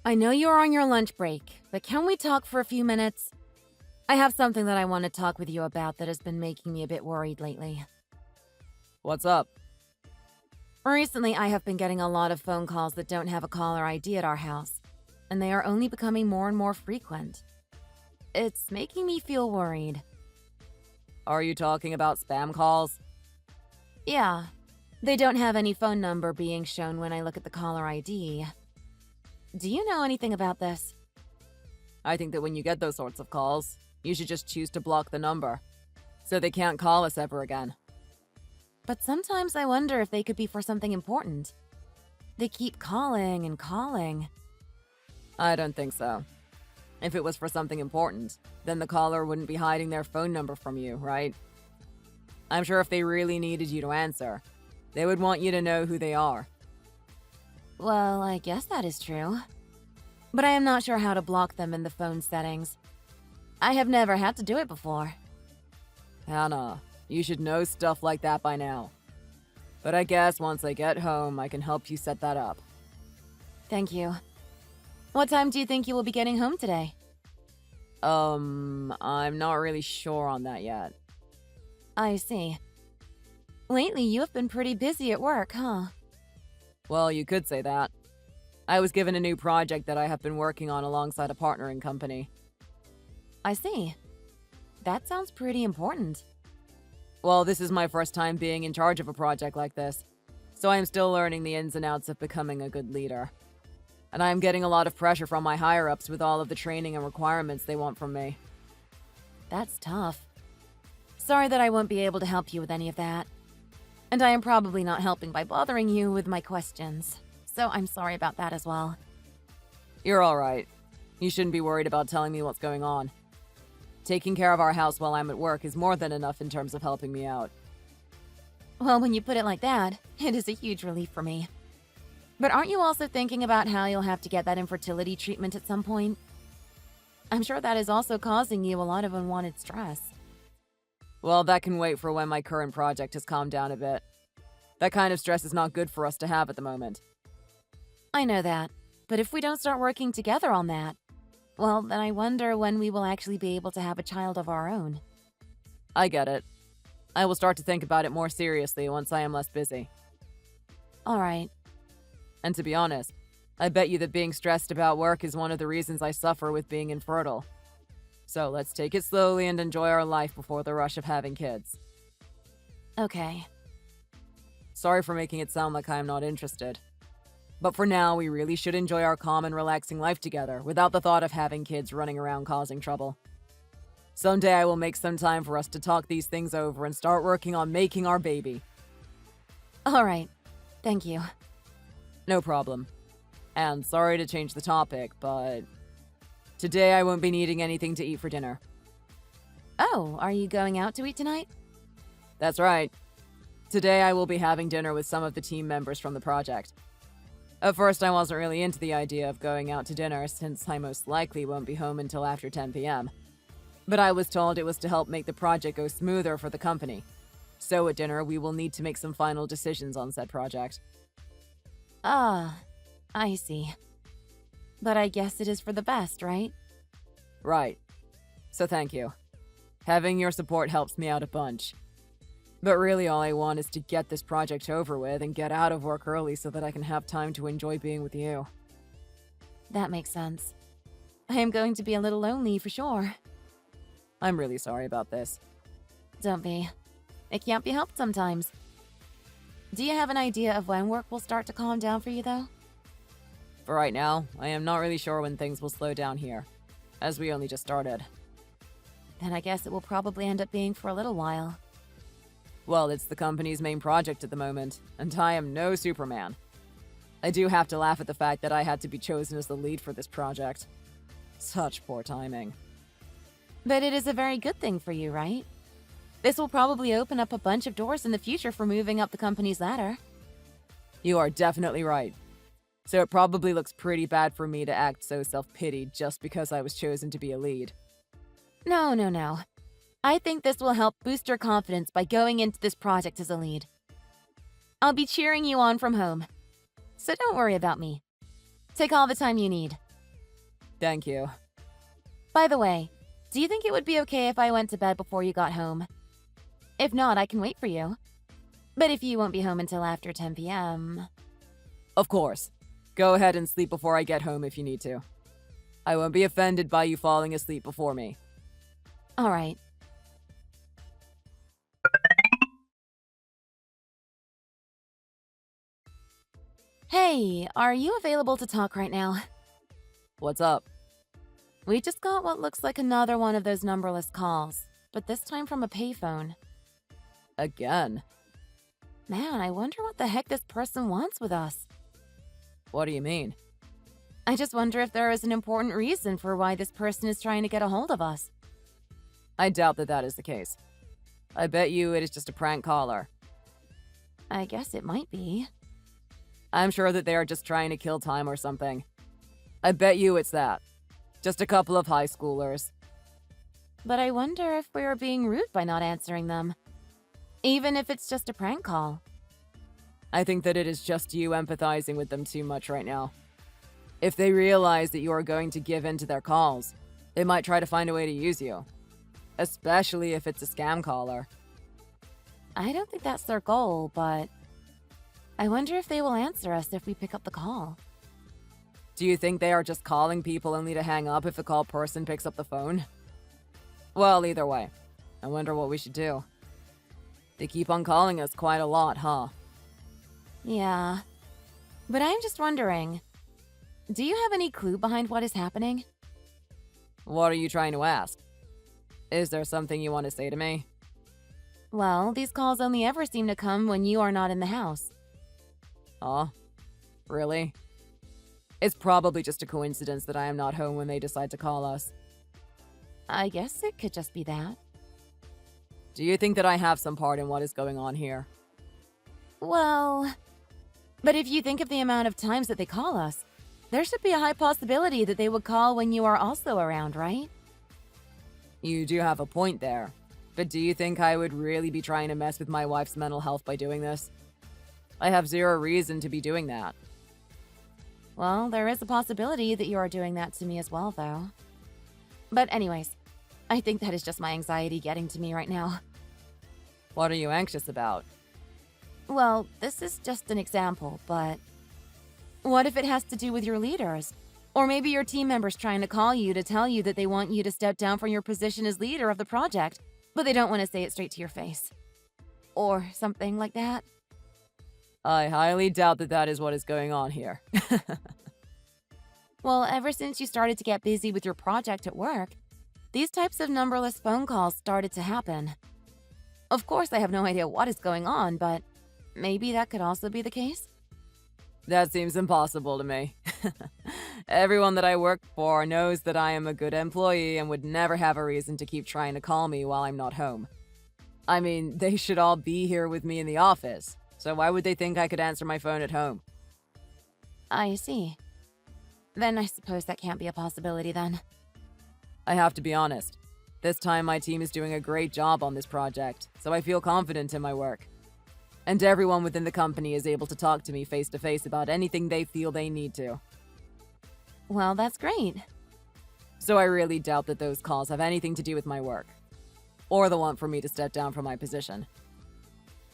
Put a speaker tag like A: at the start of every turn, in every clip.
A: I know you're on your lunch break, but can we talk for a few minutes? I have something that I want to talk with you about that has been making me a bit worried lately.
B: What's up?
A: Recently, I have been getting a lot of phone calls that don't have a caller ID at our house, and they are only becoming more and more frequent. It's making me feel worried.
B: Are you talking about spam calls?
A: Yeah, they don't have any phone number being shown when I look at the caller ID. Do you know anything about this?
B: I think that when you get those sorts of calls, you should just choose to block the number, so they can't call us ever again.
A: But sometimes I wonder if they could be for something important. They keep calling and calling.
B: I don't think so. If it was for something important, then the caller wouldn't be hiding their phone number from you, right? I'm sure if they really needed you to answer, they would want you to know who they are.
A: Well, I guess that is true. But I am not sure how to block them in the phone settings. I have never had to do it before.
B: Hannah, you should know stuff like that by now. But I guess once I get home, I can help you set that up.
A: Thank you. What time do you think you will be getting home today?
B: I'm not really sure on that yet.
A: I see. Lately, you have been pretty busy at work, huh?
B: Well, you could say that. I was given a new project that I have been working on alongside a partnering company.
A: I see. That sounds pretty important.
B: Well, this is my first time being in charge of a project like this, so I am still learning the ins and outs of becoming a good leader. And I am getting a lot of pressure from my higher-ups with all of the training and requirements they want from me.
A: That's tough. Sorry that I won't be able to help you with any of that. And I am probably not helping by bothering you with my questions. So I'm sorry about that as well.
B: You're all right. You shouldn't be worried about telling me what's going on. Taking care of our house while I'm at work is more than enough in terms of helping me out.
A: Well, when you put it like that, it is a huge relief for me. But aren't you also thinking about how you'll have to get that infertility treatment at some point? I'm sure that is also causing you a lot of unwanted stress.
B: Well, that can wait for when my current project has calmed down a bit. That kind of stress is not good for us to have at the moment.
A: I know that, but if we don't start working together on that, well, then I wonder when we will actually be able to have a child of our own.
B: I get it. I will start to think about it more seriously once I am less busy.
A: All right.
B: And to be honest, I bet you that being stressed about work is one of the reasons I suffer with being infertile. So let's take it slowly and enjoy our life before the rush of having kids.
A: Okay.
B: Sorry for making it sound like I am not interested. But for now, we really should enjoy our calm and relaxing life together without the thought of having kids running around causing trouble. Someday I will make some time for us to talk these things over and start working on making our baby.
A: All right. Thank you.
B: No problem. And sorry to change the topic, but today I won't be needing anything to eat for dinner.
A: Oh, are you going out to eat tonight?
B: That's right. Today I will be having dinner with some of the team members from the project. At first I wasn't really into the idea of going out to dinner since I most likely won't be home until after 10 p.m. But I was told it was to help make the project go smoother for the company. So at dinner we will need to make some final decisions on said project.
A: Ah, I see. But I guess it is for the best, right?
B: Right. So thank you. Having your support helps me out a bunch. But really all I want is to get this project over with and get out of work early so that I can have time to enjoy being with you.
A: That makes sense. I am going to be a little lonely for sure.
B: I'm really sorry about this.
A: Don't be. It can't be helped sometimes. Do you have an idea of when work will start to calm down for you, though?
B: For right now, I am not really sure when things will slow down here, as we only just started.
A: Then I guess it will probably end up being for a little while.
B: Well, it's the company's main project at the moment, and I am no Superman. I do have to laugh at the fact that I had to be chosen as the lead for this project. Such poor timing.
A: But it is a very good thing for you, right? This will probably open up a bunch of doors in the future for moving up the company's ladder.
B: You are definitely right. So it probably looks pretty bad for me to act so self-pitied just because I was chosen to be a lead.
A: No, no, no. I think this will help boost your confidence by going into this project as a lead. I'll be cheering you on from home. So don't worry about me. Take all the time you need.
B: Thank you.
A: By the way, do you think it would be okay if I went to bed before you got home? If not, I can wait for you. But if you won't be home until after 10 p.m.
B: Of course. Go ahead and sleep before I get home if you need to. I won't be offended by you falling asleep before me.
A: All right. Hey, are you available to talk right now?
B: What's up?
A: We just got what looks like another one of those numberless calls, but this time from a payphone.
B: Again?
A: Man, I wonder what the heck this person wants with us.
B: What do you mean?
A: I just wonder if there is an important reason for why this person is trying to get a hold of us.
B: I doubt that that is the case. I bet you it is just a prank caller.
A: I guess it might be.
B: I'm sure that they are just trying to kill time or something. I bet you it's that. Just a couple of high schoolers.
A: But I wonder if we are being rude by not answering them. Even if it's just a prank call.
B: I think that it is just you empathizing with them too much right now. If they realize that you are going to give in to their calls, they might try to find a way to use you. Especially if it's a scam caller.
A: I don't think that's their goal, but I wonder if they will answer us if we pick up the call.
B: Do you think they are just calling people only to hang up if the call person picks up the phone? Well, either way, I wonder what we should do. They keep on calling us quite a lot, huh?
A: Yeah. But I'm just wondering, do you have any clue behind what is happening?
B: What are you trying to ask? Is there something you want to say to me?
A: Well, these calls only ever seem to come when you are not in the house.
B: Huh? Really? It's probably just a coincidence that I am not home when they decide to call us.
A: I guess it could just be that.
B: Do you think that I have some part in what is going on here?
A: Well, but if you think of the amount of times that they call us, there should be a high possibility that they would call when you are also around, right?
B: You do have a point there. But do you think I would really be trying to mess with my wife's mental health by doing this? I have zero reason to be doing that.
A: Well, there is a possibility that you are doing that to me as well, though. But anyways, I think that is just my anxiety getting to me right now.
B: What are you anxious about?
A: Well, this is just an example, but what if it has to do with your leaders? Or maybe your team members trying to call you to tell you that they want you to step down from your position as leader of the project, but they don't want to say it straight to your face. Or something like that.
B: I highly doubt that that is what is going on here.
A: Well, ever since you started to get busy with your project at work, these types of numberless phone calls started to happen. Of course, I have no idea what is going on, but maybe that could also be the case?
B: That seems impossible to me. Everyone that I work for knows that I am a good employee and would never have a reason to keep trying to call me while I'm not home. I mean, they should all be here with me in the office, so why would they think I could answer my phone at home?
A: I see. Then I suppose that can't be a possibility then.
B: I have to be honest. This time my team is doing a great job on this project, so I feel confident in my work. And everyone within the company is able to talk to me face to face about anything they feel they need to.
A: Well, that's great.
B: So I really doubt that those calls have anything to do with my work. Or the want for me to step down from my position.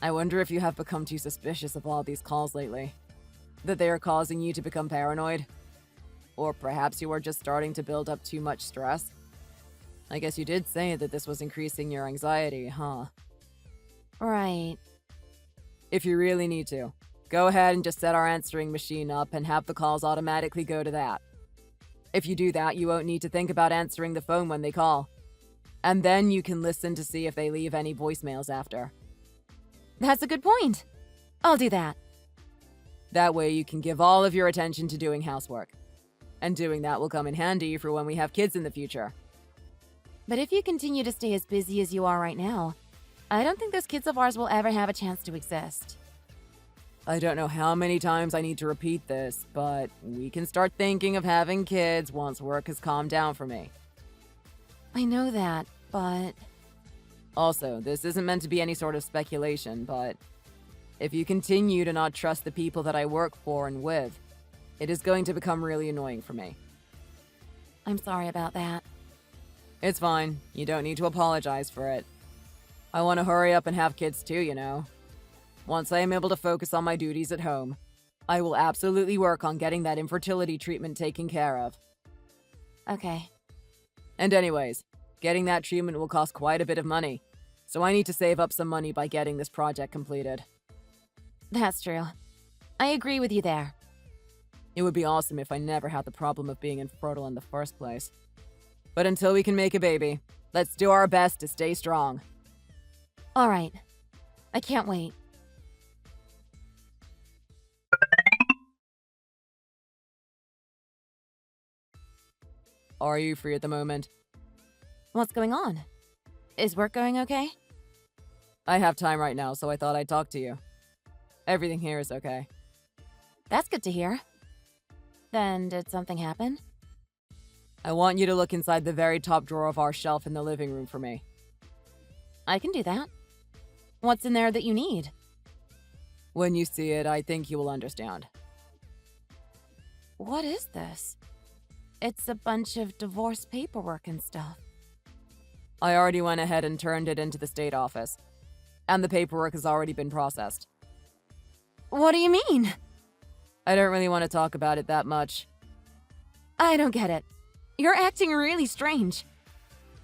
B: I wonder if you have become too suspicious of all these calls lately. That they are causing you to become paranoid. Or perhaps you are just starting to build up too much stress. I guess you did say that this was increasing your anxiety, huh?
A: Right.
B: If you really need to, go ahead and just set our answering machine up and have the calls automatically go to that. If you do that, you won't need to think about answering the phone when they call. And then you can listen to see if they leave any voicemails after.
A: That's a good point. I'll do that.
B: That way you can give all of your attention to doing housework. And doing that will come in handy for when we have kids in the future.
A: But if you continue to stay as busy as you are right now, I don't think those kids of ours will ever have a chance to exist.
B: I don't know how many times I need to repeat this, but we can start thinking of having kids once work has calmed down for me.
A: I know that, but...
B: Also, this isn't meant to be any sort of speculation, but if you continue to not trust the people that I work for and with, it is going to become really annoying for me.
A: I'm sorry about that.
B: It's fine. You don't need to apologize for it. I want to hurry up and have kids too, you know. Once I am able to focus on my duties at home, I will absolutely work on getting that infertility treatment taken care of.
A: Okay.
B: And anyways, getting that treatment will cost quite a bit of money, so I need to save up some money by getting this project completed.
A: That's true. I agree with you there.
B: It would be awesome if I never had the problem of being infertile in the first place. But until we can make a baby, let's do our best to stay strong.
A: All right. I can't wait.
B: Are you free at the moment?
A: What's going on? Is work going okay?
B: I have time right now, so I thought I'd talk to you. Everything here is okay.
A: That's good to hear. Then did something happen?
B: I want you to look inside the very top drawer of our shelf in the living room for me.
A: I can do that. What's in there that you need?
B: When you see it, I think you will understand.
A: What is this? It's a bunch of divorce paperwork and stuff.
B: I already went ahead and turned it into the state office, and the paperwork has already been processed.
A: What do you mean?
B: I don't really want to talk about it that much.
A: I don't get it. You're acting really strange.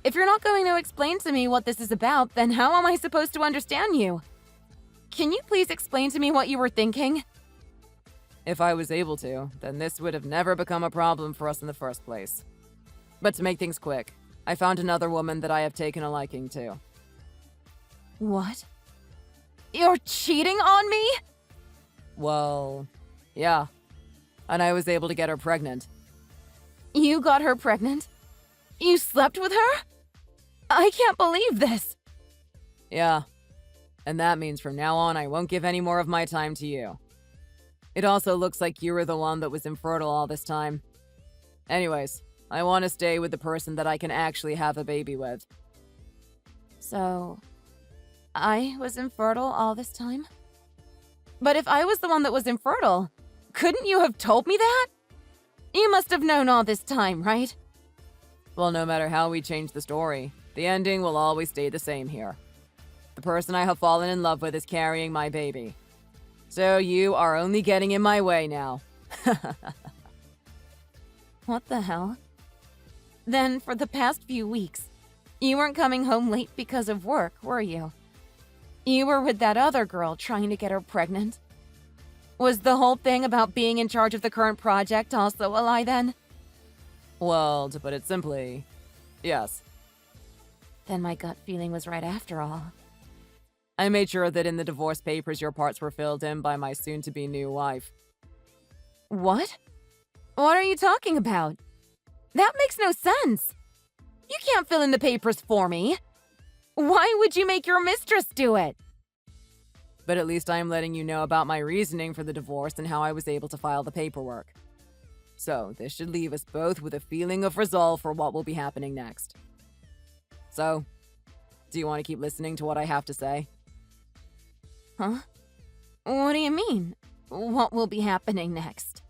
A: If you're not going to explain to me what this is about, then how am I supposed to understand you? Can you please explain to me what you were thinking?
B: If I was able to, then this would have never become a problem for us in the first place. But to make things quick, I found another woman that I have taken a liking to.
A: What? You're cheating on me?
B: Well, yeah. And I was able to get her pregnant.
A: You got her pregnant? You slept with her? I can't believe this.
B: Yeah. And that means from now on, I won't give any more of my time to you. It also looks like you were the one that was infertile all this time. Anyways, I want to stay with the person that I can actually have a baby with.
A: So, I was infertile all this time? But if I was the one that was infertile, couldn't you have told me that? You must have known all this time, right?
B: Well, no matter how we change the story, the ending will always stay the same here. The person I have fallen in love with is carrying my baby. So you are only getting in my way now.
A: What the hell? Then, for the past few weeks, you weren't coming home late because of work, were you? You were with that other girl trying to get her pregnant? Was the whole thing about being in charge of the current project also a lie then?
B: Well, to put it simply, yes.
A: Then my gut feeling was right after all.
B: I made sure that in the divorce papers your parts were filled in by my soon-to-be new wife.
A: What? What are you talking about? That makes no sense. You can't fill in the papers for me. Why would you make your mistress do it?
B: But at least I am letting you know about my reasoning for the divorce and how I was able to file the paperwork. So, this should leave us both with a feeling of resolve for what will be happening next. So, do you want to keep listening to what I have to say?
A: Huh? What do you mean? What will be happening next?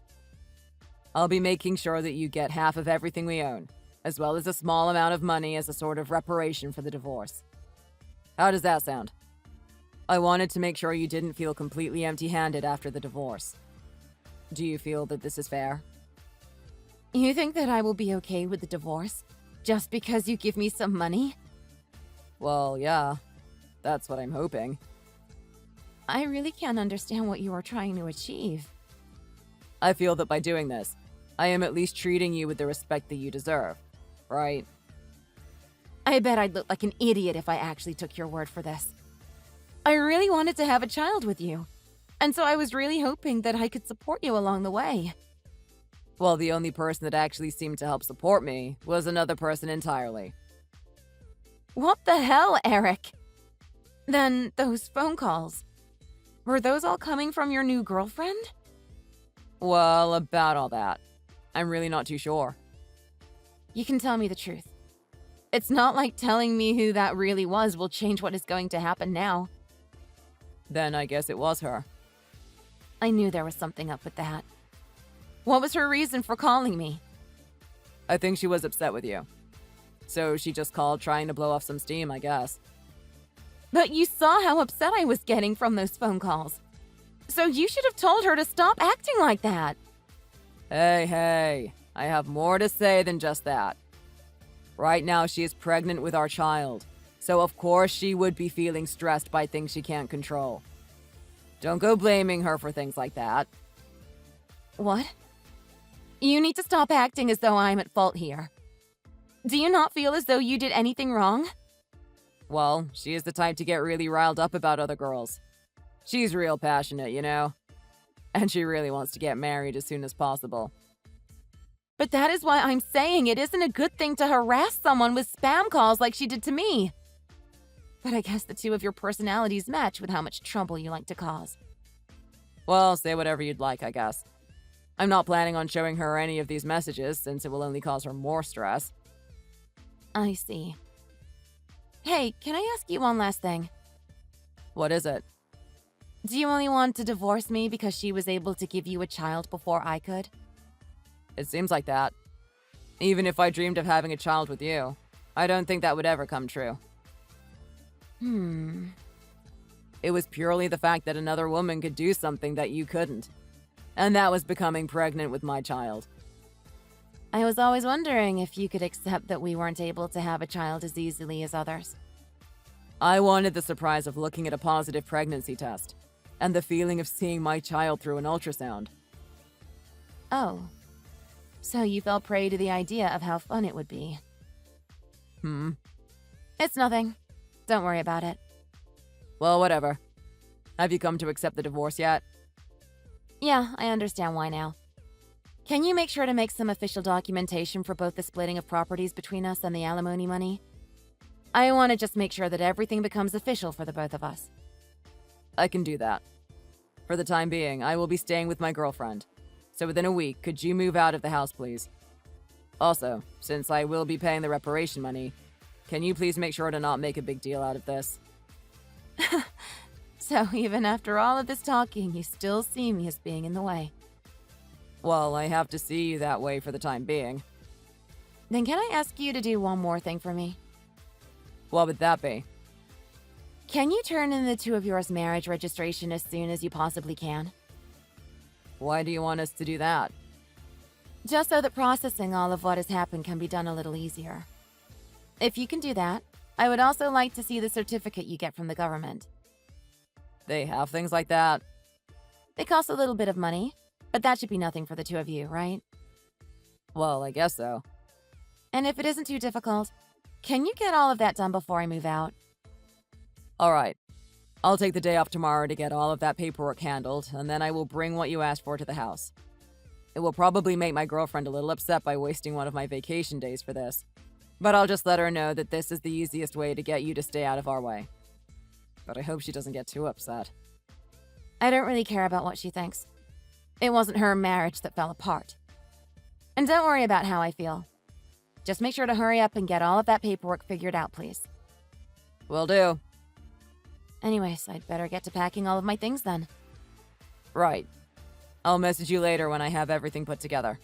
B: I'll be making sure that you get half of everything we own, as well as a small amount of money as a sort of reparation for the divorce. How does that sound? I wanted to make sure you didn't feel completely empty-handed after the divorce. Do you feel that this is fair?
A: You think that I will be okay with the divorce just because you give me some money?
B: Well, yeah. That's what I'm hoping.
A: I really can't understand what you are trying to achieve.
B: I feel that by doing this, I am at least treating you with the respect that you deserve, right?
A: I bet I'd look like an idiot if I actually took your word for this. I really wanted to have a child with you, and so I was really hoping that I could support you along the way.
B: Well, the only person that actually seemed to help support me was another person entirely.
A: What the hell, Eric? Then those phone calls. Were those all coming from your new girlfriend?
B: Well, about all that. I'm really not too sure.
A: You can tell me the truth. It's not like telling me who that really was will change what is going to happen now.
B: Then I guess it was her.
A: I knew there was something up with that. What was her reason for calling me?
B: I think she was upset with you. So she just called trying to blow off some steam, I guess.
A: But you saw how upset I was getting from those phone calls. So you should have told her to stop acting like that.
B: Hey, I have more to say than just that. Right now, she is pregnant with our child, so of course she would be feeling stressed by things she can't control. Don't go blaming her for things like that.
A: What? You need to stop acting as though I'm at fault here. Do you not feel as though you did anything wrong?
B: Well, she is the type to get really riled up about other girls. She's real passionate, you know? And she really wants to get married as soon as possible.
A: But that is why I'm saying it isn't a good thing to harass someone with spam calls like she did to me. But I guess the two of your personalities match with how much trouble you like to cause.
B: Well, say whatever you'd like, I guess. I'm not planning on showing her any of these messages, since it will only cause her more stress.
A: I see. Hey, can I ask you one last thing?
B: What is it?
A: Do you only want to divorce me because she was able to give you a child before I could?
B: It seems like that. Even if I dreamed of having a child with you, I don't think that would ever come true. It was purely the fact that another woman could do something that you couldn't. And that was becoming pregnant with my child.
A: I was always wondering if you could accept that we weren't able to have a child as easily as others.
B: I wanted the surprise of looking at a positive pregnancy test, and the feeling of seeing my child through an ultrasound.
A: Oh. So you fell prey to the idea of how fun it would be. It's nothing. Don't worry about it.
B: Well, whatever. Have you come to accept the divorce yet?
A: Yeah, I understand why now. Can you make sure to make some official documentation for both the splitting of properties between us and the alimony money? I want to just make sure that everything becomes official for the both of us.
B: I can do that. For the time being, I will be staying with my girlfriend. So within a week, could you move out of the house, please? Also, since I will be paying the reparation money, can you please make sure to not make a big deal out of this?
A: So even after all of this talking, you still see me as being in the way.
B: Well, I have to see you that way for the time being.
A: Then can I ask you to do one more thing for me?
B: What would that be?
A: Can you turn in the two of yours marriage registration as soon as you possibly can?
B: Why do you want us to do that?
A: Just so that processing all of what has happened can be done a little easier. If you can do that, I would also like to see the certificate you get from the government.
B: They have things like that?
A: They cost a little bit of money, but that should be nothing for the two of you, right?
B: Well, I guess so.
A: And if it isn't too difficult, can you get all of that done before I move out?
B: All right. I'll take the day off tomorrow to get all of that paperwork handled, and then I will bring what you asked for to the house. It will probably make my girlfriend a little upset by wasting one of my vacation days for this, but I'll just let her know that this is the easiest way to get you to stay out of our way. But I hope she doesn't get too upset.
A: I don't really care about what she thinks. It wasn't her marriage that fell apart. And don't worry about how I feel. Just make sure to hurry up and get all of that paperwork figured out, please.
B: Will do.
A: Anyways, I'd better get to packing all of my things then.
B: Right. I'll message you later when I have everything put together.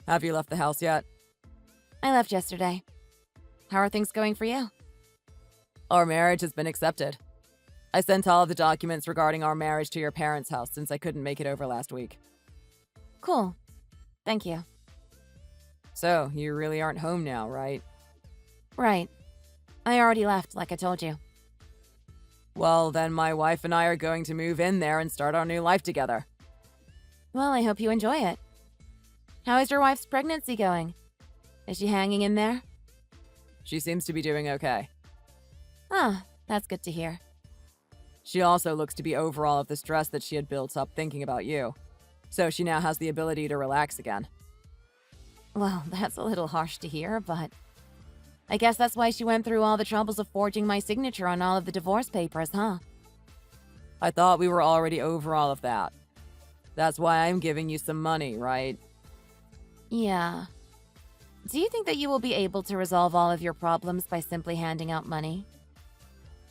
B: Have you left the house yet?
A: I left yesterday. How are things going for you?
B: Our marriage has been accepted. I sent all of the documents regarding our marriage to your parents' house since I couldn't make it over last week.
A: Cool. Thank you.
B: So, you really aren't home now, right?
A: Right. I already left, like I told you.
B: Well, then my wife and I are going to move in there and start our new life together.
A: Well, I hope you enjoy it. How is your wife's pregnancy going? Is she hanging in there?
B: She seems to be doing okay.
A: Ah, that's good to hear.
B: She also looks to be over all of the stress that she had built up thinking about you. So she now has the ability to relax again.
A: Well, that's a little harsh to hear, but I guess that's why she went through all the troubles of forging my signature on all of the divorce papers, huh?
B: I thought we were already over all of that. That's why I'm giving you some money, right?
A: Yeah. Do you think that you will be able to resolve all of your problems by simply handing out money?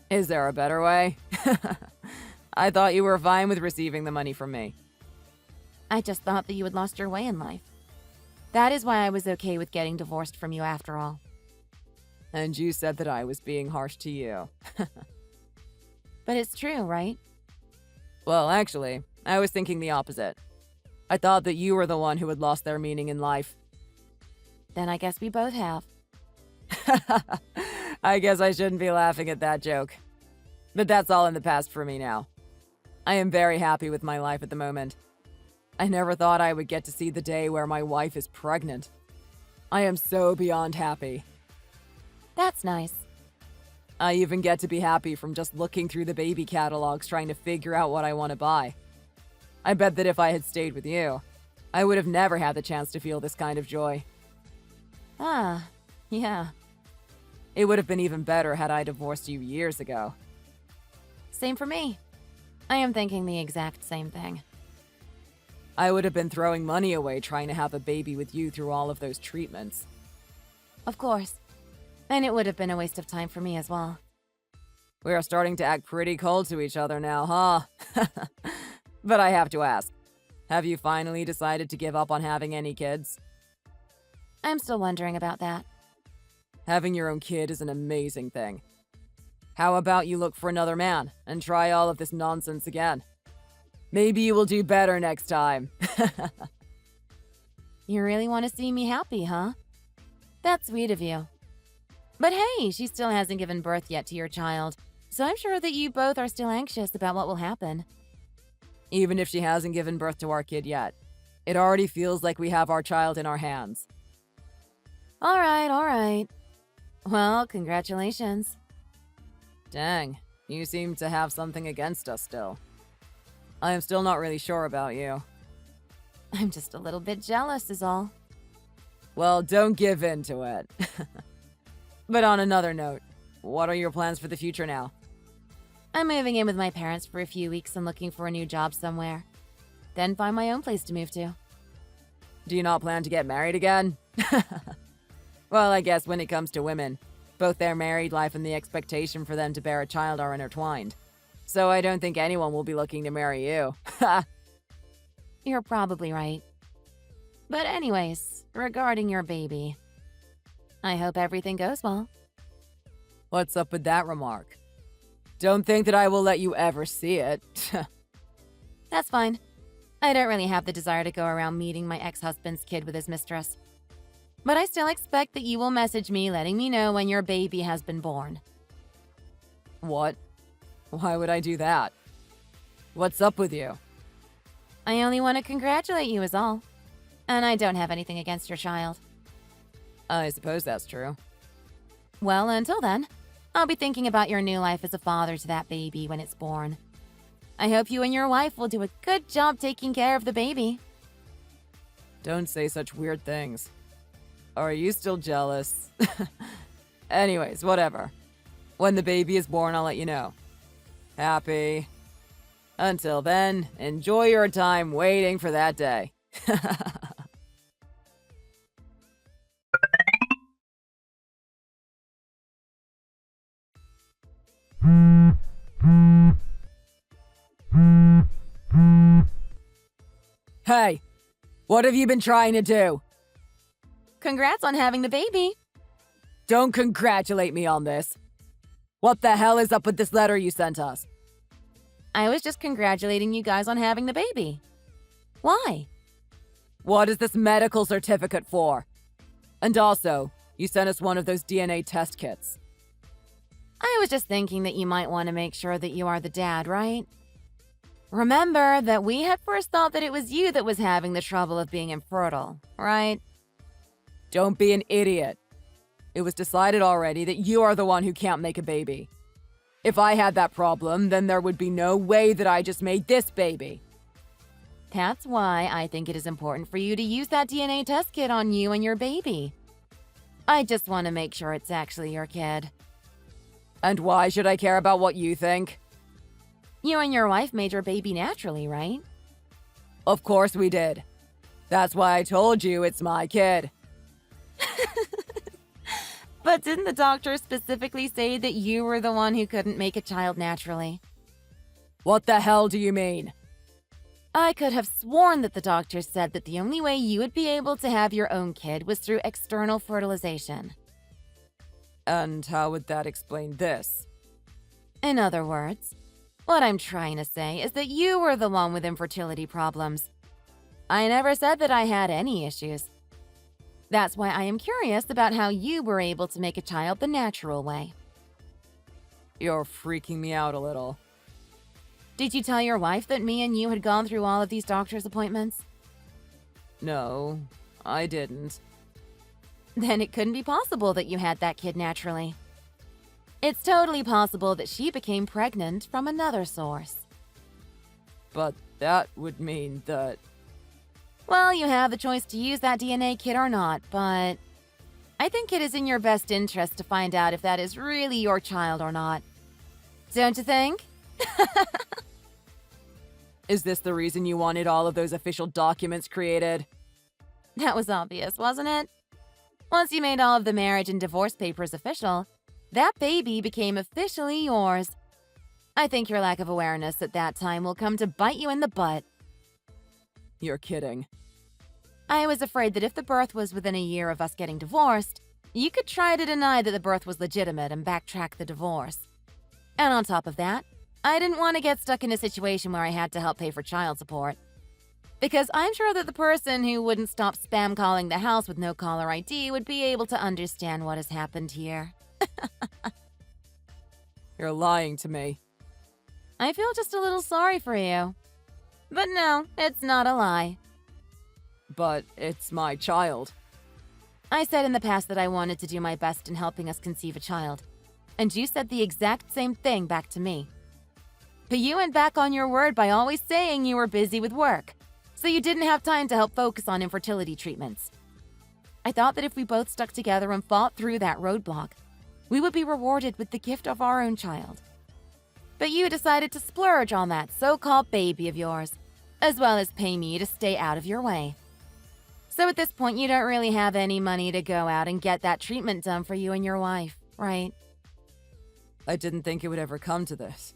B: Is there a better way? I thought you were fine with receiving the money from me.
A: I just thought that you had lost your way in life. That is why I was okay with getting divorced from you after all.
B: And you said that I was being harsh to you.
A: But it's true, right?
B: Well, actually, I was thinking the opposite. I thought that you were the one who had lost their meaning in life.
A: Then I guess we both have.
B: I guess I shouldn't be laughing at that joke. But that's all in the past for me now. I am very happy with my life at the moment. I never thought I would get to see the day where my wife is pregnant. I am so beyond happy.
A: That's nice.
B: I even get to be happy from just looking through the baby catalogs trying to figure out what I want to buy. I bet that if I had stayed with you, I would have never had the chance to feel this kind of joy.
A: Ah, yeah.
B: It would have been even better had I divorced you years ago.
A: Same for me. I am thinking the exact same thing.
B: I would have been throwing money away trying to have a baby with you through all of those treatments.
A: Of course. And it would have been a waste of time for me as well.
B: We are starting to act pretty cold to each other now, huh? But I have to ask, have you finally decided to give up on having any kids?
A: I'm still wondering about that.
B: Having your own kid is an amazing thing. How about you look for another man and try all of this nonsense again? Maybe you will do better next time.
A: You really want to see me happy, huh? That's sweet of you. But hey, she still hasn't given birth yet to your child, so I'm sure that you both are still anxious about what will happen.
B: Even if she hasn't given birth to our kid yet, it already feels like we have our child in our hands.
A: All right. Well, congratulations.
B: Dang, you seem to have something against us still. I am still not really sure about you.
A: I'm just a little bit jealous is all.
B: Well, don't give in to it. But on another note, what are your plans for the future now?
A: I'm moving in with my parents for a few weeks and looking for a new job somewhere. Then find my own place to move to.
B: Do you not plan to get married again? Well, I guess when it comes to women, both their married life and the expectation for them to bear a child are intertwined. So I don't think anyone will be looking to marry you.
A: You're probably right. But anyways, regarding your baby, I hope everything goes well.
B: What's up with that remark? Don't think that I will let you ever see it.
A: That's fine. I don't really have the desire to go around meeting my ex-husband's kid with his mistress. But I still expect that you will message me letting me know when your baby has been born.
B: What? Why would I do that? What's up with you?
A: I only want to congratulate you is all. And I don't have anything against your child.
B: I suppose that's true.
A: Well, until then, I'll be thinking about your new life as a father to that baby when it's born. I hope you and your wife will do a good job taking care of the baby.
B: Don't say such weird things. Are you still jealous? Anyways, whatever. When the baby is born, I'll let you know. Happy. Until then, enjoy your time waiting for that day. Hey, what have you been trying to do?
A: Congrats on having the baby.
B: Don't congratulate me on this. What the hell is up with this letter you sent us?
A: I was just congratulating you guys on having the baby. Why?
B: What is this medical certificate for? And also, you sent us one of those DNA test kits.
A: I was just thinking that you might want to make sure that you are the dad, right? Remember that we had first thought that it was you that was having the trouble of being infertile, right?
B: Don't be an idiot. It was decided already that you are the one who can't make a baby. If I had that problem, then there would be no way that I just made this baby.
A: That's why I think it is important for you to use that DNA test kit on you and your baby. I just want to make sure it's actually your kid.
B: And why should I care about what you think?
A: You and your wife made your baby naturally, right?
B: Of course we did. That's why I told you it's my kid.
A: But didn't the doctor specifically say that you were the one who couldn't make a child naturally?
B: What the hell do you mean?
A: I could have sworn that the doctor said that the only way you would be able to have your own kid was through external fertilization.
B: And how would that explain this?
A: In other words, what I'm trying to say is that you were the one with infertility problems. I never said that I had any issues. That's why I am curious about how you were able to make a child the natural way.
B: You're freaking me out a little.
A: Did you tell your wife that me and you had gone through all of these doctor's appointments?
B: No, I didn't.
A: Then it couldn't be possible that you had that kid naturally. It's totally possible that she became pregnant from another source.
B: But that would mean that...
A: Well, you have the choice to use that DNA kit or not, but I think it is in your best interest to find out if that is really your child or not. Don't you think?
B: Is this the reason you wanted all of those official documents created?
A: That was obvious, wasn't it? Once you made all of the marriage and divorce papers official, that baby became officially yours. I think your lack of awareness at that time will come to bite you in the butt.
B: You're kidding.
A: I was afraid that if the birth was within a year of us getting divorced, you could try to deny that the birth was legitimate and backtrack the divorce. And on top of that, I didn't want to get stuck in a situation where I had to help pay for child support. Because I'm sure that the person who wouldn't stop spam calling the house with no caller ID would be able to understand what has happened here.
B: You're lying to me.
A: I feel just a little sorry for you. But no, it's not a lie.
B: But it's my child.
A: I said in the past that I wanted to do my best in helping us conceive a child. And you said the exact same thing back to me. But you went back on your word by always saying you were busy with work, so you didn't have time to help focus on infertility treatments. I thought that if we both stuck together and fought through that roadblock, we would be rewarded with the gift of our own child. But you decided to splurge on that so-called baby of yours, as well as pay me to stay out of your way. So at this point, you don't really have any money to go out and get that treatment done for you and your wife, right?
B: I didn't think it would ever come to this.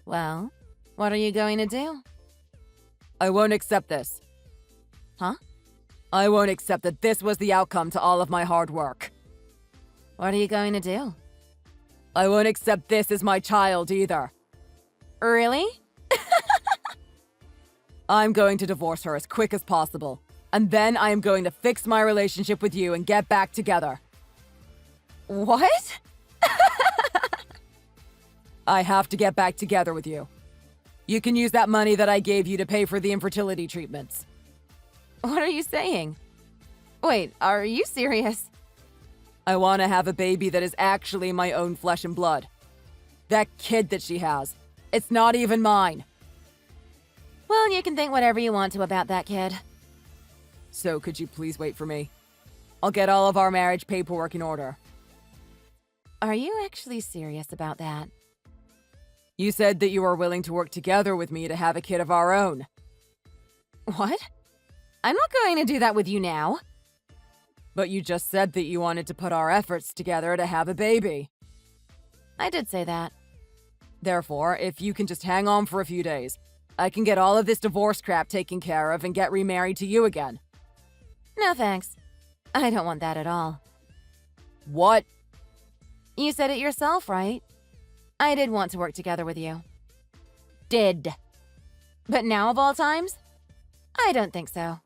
A: Well, what are you going to do?
B: I won't accept this.
A: Huh?
B: I won't accept that this was the outcome to all of my hard work.
A: What are you going to do?
B: I won't accept this as my child either.
A: Really?
B: I'm going to divorce her as quick as possible. And then I am going to fix my relationship with you and get back together.
A: What?
B: I have to get back together with you. You can use that money that I gave you to pay for the infertility treatments.
A: What are you saying? Wait, are you serious?
B: I want to have a baby that is actually my own flesh and blood. That kid that she has, it's not even mine.
A: Well, you can think whatever you want to about that kid.
B: So could you please wait for me? I'll get all of our marriage paperwork in order.
A: Are you actually serious about that?
B: You said that you were willing to work together with me to have a kid of our own.
A: What? I'm not going to do that with you now.
B: But you just said that you wanted to put our efforts together to have a baby.
A: I did say that.
B: Therefore, if you can just hang on for a few days, I can get all of this divorce crap taken care of and get remarried to you again.
A: No thanks. I don't want that at all.
B: What?
A: You said it yourself, right? I did want to work together with you. Did. But now of all times? I don't think so.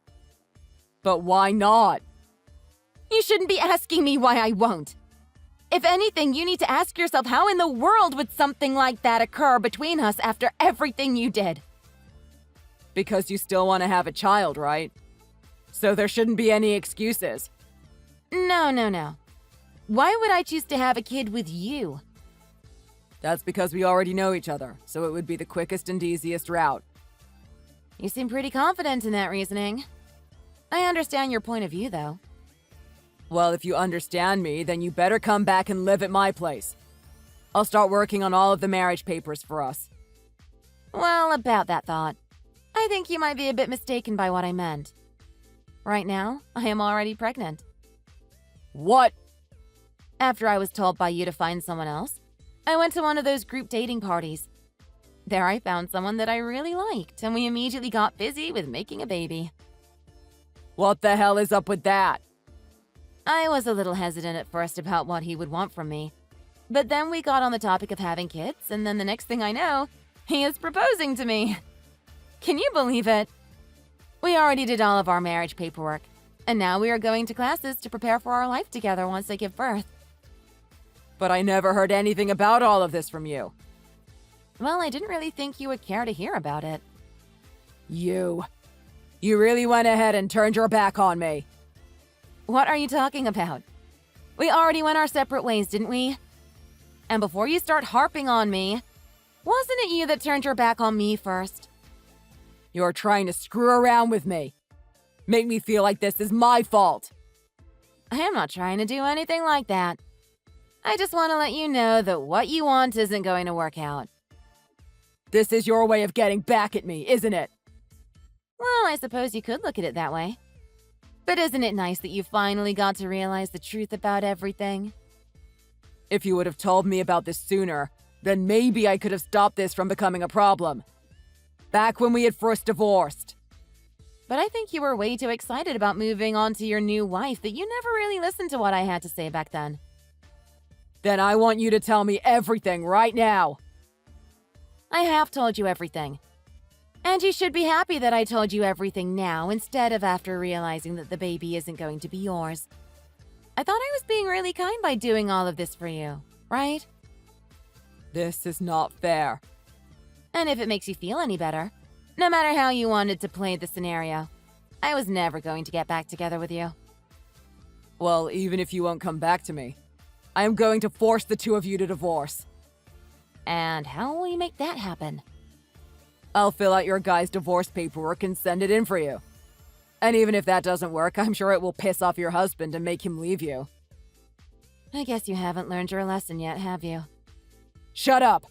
B: But why not?
A: You shouldn't be asking me why I won't. If anything, you need to ask yourself how in the world would something like that occur between us after everything you did?
B: Because you still want to have a child, right? So there shouldn't be any excuses.
A: No. Why would I choose to have a kid with you?
B: That's because we already know each other, so it would be the quickest and easiest route.
A: You seem pretty confident in that reasoning. I understand your point of view, though.
B: Well, if you understand me, then you better come back and live at my place. I'll start working on all of the marriage papers for us.
A: Well, about that thought, I think you might be a bit mistaken by what I meant. Right now, I am already pregnant.
B: What?
A: After I was told by you to find someone else, I went to one of those group dating parties. There I found someone that I really liked, and we immediately got busy with making a baby.
B: What the hell is up with that?
A: I was a little hesitant at first about what he would want from me. But then we got on the topic of having kids, and then the next thing I know, he is proposing to me. Can you believe it? We already did all of our marriage paperwork, and now we are going to classes to prepare for our life together once I give birth.
B: But I never heard anything about all of this from you.
A: Well, I didn't really think you would care to hear about it.
B: You really went ahead and turned your back on me.
A: What are you talking about? We already went our separate ways, didn't we? And before you start harping on me, wasn't it you that turned your back on me first?
B: You're trying to screw around with me. Make me feel like this is my fault.
A: I am not trying to do anything like that. I just want to let you know that what you want isn't going to work out.
B: This is your way of getting back at me, isn't it?
A: Well, I suppose you could look at it that way. But isn't it nice that you finally got to realize the truth about everything?
B: If you would have told me about this sooner, then maybe I could have stopped this from becoming a problem. Back when we had first divorced.
A: But I think you were way too excited about moving on to your new wife that you never really listened to what I had to say back then.
B: Then I want you to tell me everything right now.
A: I have told you everything. And you should be happy that I told you everything now instead of after realizing that the baby isn't going to be yours. I thought I was being really kind by doing all of this for you, right?
B: This is not fair.
A: And if it makes you feel any better, no matter how you wanted to play the scenario, I was never going to get back together with you.
B: Well, even if you won't come back to me, I am going to force the two of you to divorce.
A: And how will you make that happen?
B: I'll fill out your guy's divorce paperwork and send it in for you. And even if that doesn't work, I'm sure it will piss off your husband and make him leave you.
A: I guess you haven't learned your lesson yet, have you?
B: Shut up!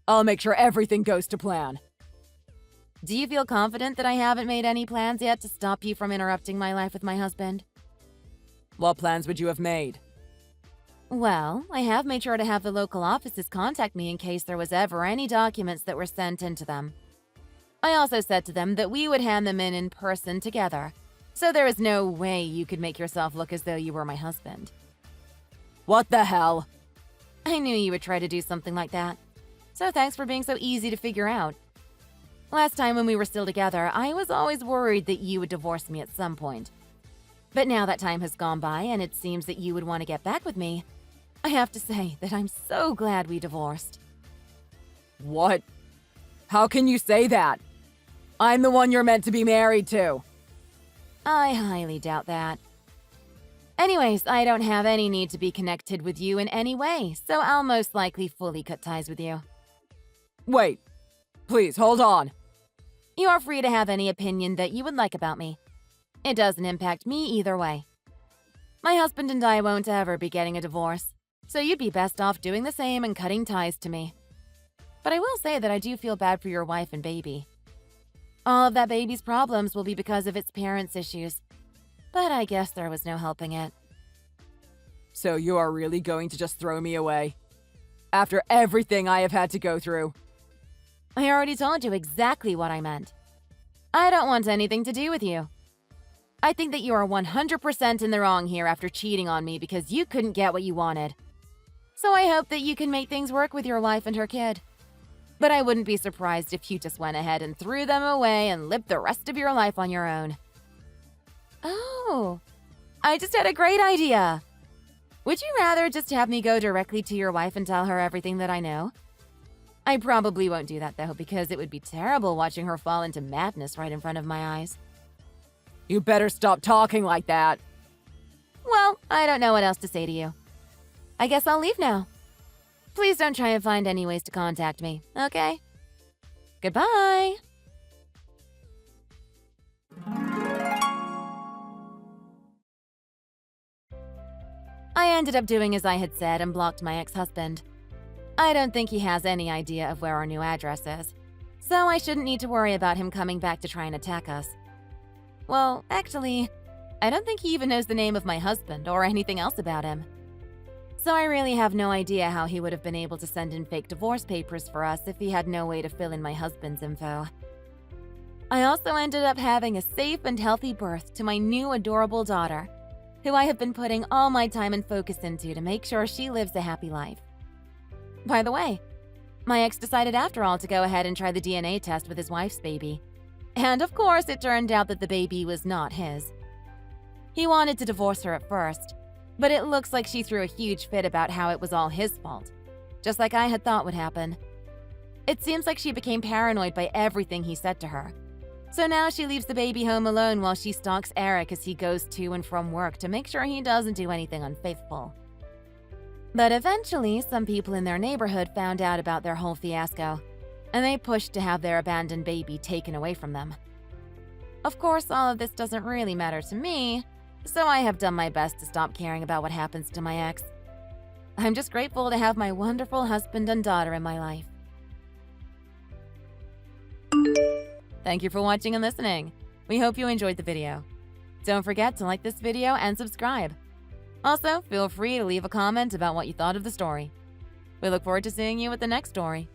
B: I'll make sure everything goes to plan.
A: Do you feel confident that I haven't made any plans yet to stop you from interrupting my life with my husband?
B: What plans would you have made?
A: Well, I have made sure to have the local offices contact me in case there was ever any documents that were sent into them. I also said to them that we would hand them in person together, so there is no way you could make yourself look as though you were my husband.
B: What the hell?
A: I knew you would try to do something like that, so thanks for being so easy to figure out. Last time when we were still together, I was always worried that you would divorce me at some point. But now that time has gone by and it seems that you would want to get back with me, I have to say that I'm so glad we divorced.
B: What? How can you say that? I'm the one you're meant to be married to.
A: I highly doubt that. Anyways, I don't have any need to be connected with you in any way, so I'll most likely fully cut ties with you.
B: Wait. Please, hold on.
A: You are free to have any opinion that you would like about me. It doesn't impact me either way. My husband and I won't ever be getting a divorce, so you'd be best off doing the same and cutting ties to me. But I will say that I do feel bad for your wife and baby. All of that baby's problems will be because of its parents' issues, but I guess there was no helping it.
B: So you are really going to just throw me away? After everything I have had to go through?
A: I already told you exactly what I meant. I don't want anything to do with you. I think that you are 100% in the wrong here after cheating on me because you couldn't get what you wanted. So I hope that you can make things work with your wife and her kid. But I wouldn't be surprised if you just went ahead and threw them away and lived the rest of your life on your own. Oh, I just had a great idea. Would you rather just have me go directly to your wife and tell her everything that I know? I probably won't do that though, because it would be terrible watching her fall into madness right in front of my eyes.
B: You better stop talking like that.
A: Well, I don't know what else to say to you. I guess I'll leave now. Please don't try and find any ways to contact me, okay? Goodbye! I ended up doing as I had said and blocked my ex-husband. I don't think he has any idea of where our new address is, so I shouldn't need to worry about him coming back to try and attack us. Well, actually, I don't think he even knows the name of my husband or anything else about him. So I really have no idea how he would have been able to send in fake divorce papers for us if he had no way to fill in my husband's info. I also ended up having a safe and healthy birth to my new adorable daughter, who I have been putting all my time and focus into to make sure she lives a happy life. By the way, my ex decided after all to go ahead and try the DNA test with his wife's baby. And of course, it turned out that the baby was not his. He wanted to divorce her at first, but it looks like she threw a huge fit about how it was all his fault, just like I had thought would happen. It seems like she became paranoid by everything he said to her. So now she leaves the baby home alone while she stalks Eric as he goes to and from work to make sure he doesn't do anything unfaithful. But eventually, some people in their neighborhood found out about their whole fiasco, and they pushed to have their abandoned baby taken away from them. Of course, all of this doesn't really matter to me, so I have done my best to stop caring about what happens to my ex. I'm just grateful to have my wonderful husband and daughter in my life. Thank you for watching and listening. We hope you enjoyed the video. Don't forget to like this video and subscribe. Also, feel free to leave a comment about what you thought of the story. We look forward to seeing you with the next story.